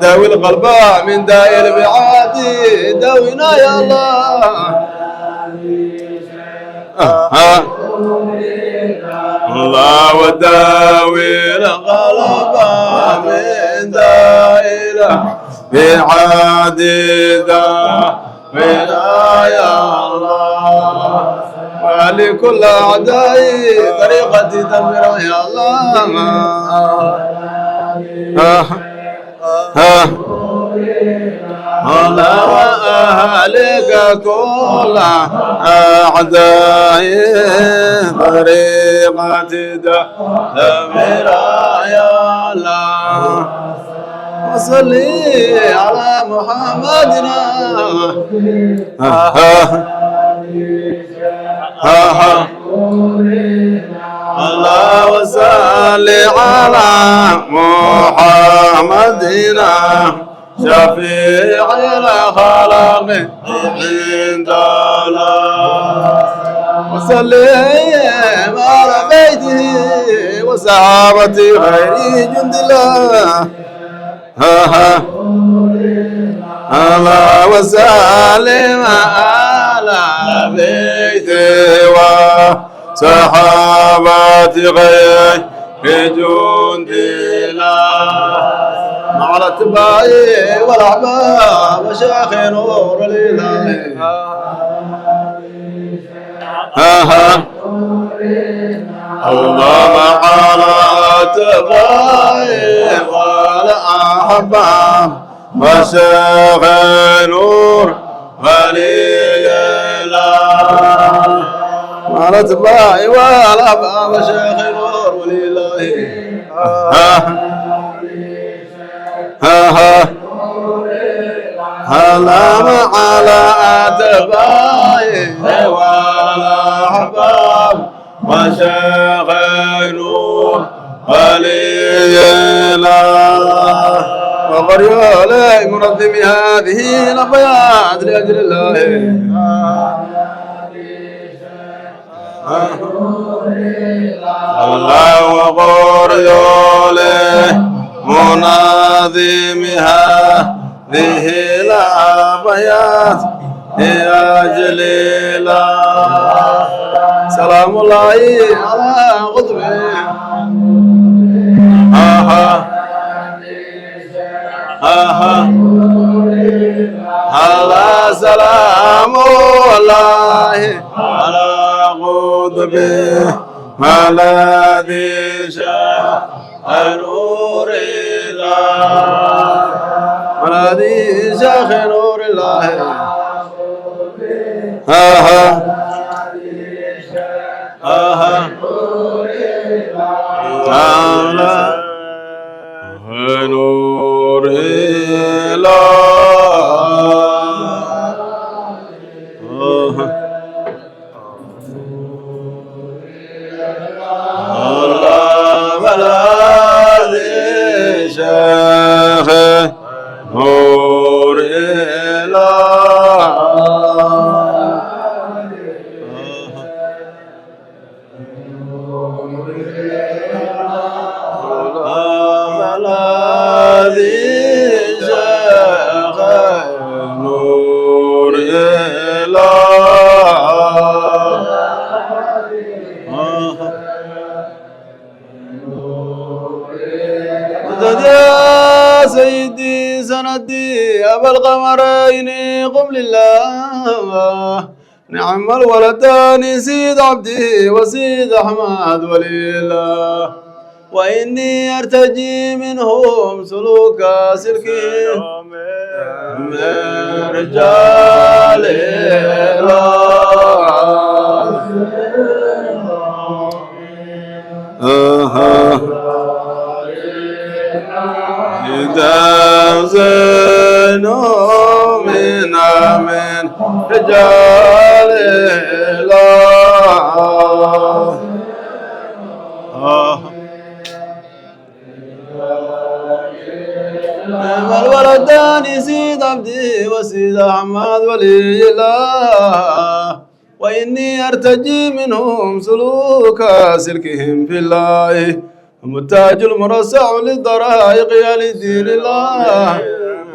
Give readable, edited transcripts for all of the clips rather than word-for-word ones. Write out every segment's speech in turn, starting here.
داوي القلب من داء البعاد داوينا يا الله. الله وداوي القلب من داء البعاد داوينا يا الله. ولكل أعدائي طريقة تدمر يا الله. على وأهلك كل أعدائي طريقة تدمر يا الله. وصلي على محمدنا الله وصل على محمدنا شفيع الخلق عند الله. وسلم على بيته وصحابته خير جند الله. الله وسلم على بيته وصحابته خير جند الله. مع الاتباع والاحباب وشيخ نور الاله. الله مع الاتباع والاحباب وشيخ نور الاله. مع الاتباع والاحباب وشيخ نور الاله. هلام على أتباعه والأحباب وشغلوا قليلا. وقريوا لي منظم هذه الأبيات لأجل الله. الله وقريوا لي مناظمها هذه الأبيات لأجل الله. سلام الله على قطبه. على سلام الله على قطبه الذي شاء نور الله. الذي شاخ نور الله. نور سيدي سندي أبا القمرين قم لله. نعم الولدان سيد عبدي وسيد أحمد ولي الله. وإني أرتجي منهم سلوك سلكهم من رجال زينوا من رجال الله. الولدان سيد عبدي وسيد أحمد ولي الله. وإني أرتجي منهم سلوك سلكهم في الله متاج المرسع للضرائق يا لدين الله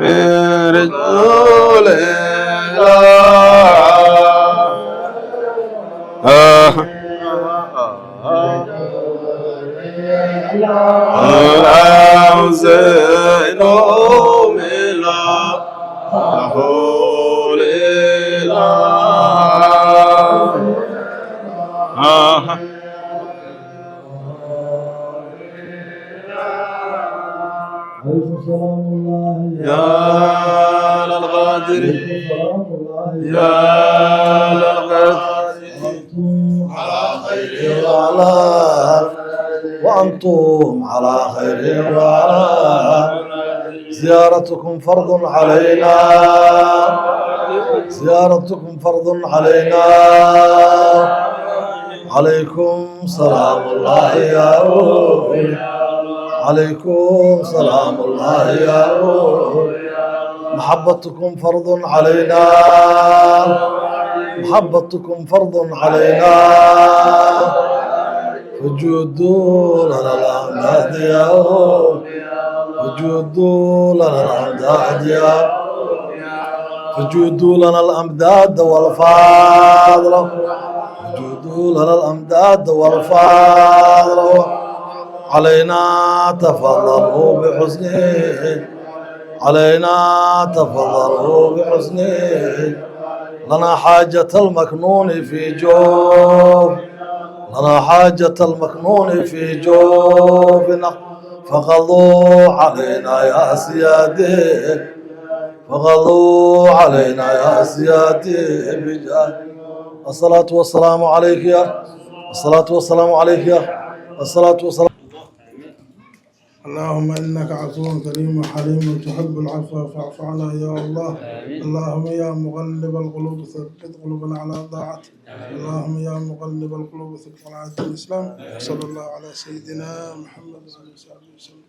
من رجول حسين ملا حول يا للغادر يا للغادر على خير وعلى وأنتم على خير وعلى زيارتكم فرض علينا زيارتكم فرض علينا عليكم سلام الله يا روحي عليكم سلام الله يا روحي محبتكم فرض علينا محبتكم فرض علينا وجودوا لنا الأمداد يا وجودوا لنا الأمداد يا وجودوا لنا الأمداد والفاضل وجودوا لنا الأمداد والفاضل علينا تفضلوا بحسنه علينا تفضلوا بحسنه لنا حاجة المكنون في جوف لنا حاجة المكنون في جوفنا فغضوا علينا يا سيادي فغضوا علينا يا سيادي بجاه الصلاة والسلام عليك يا الصلاة والسلام عليك يا الصلاة والسلام. اللهم إنك عفو كريم حليم تحب العفو فاعف عنا يا الله. اللهم يا مغلب القلوب ثبت قلوبنا على طاعتك. اللهم يا مغلب القلوب ثبت على الإسلام. صلى الله على سيدنا محمد وعلى آله وصحبه وسلم.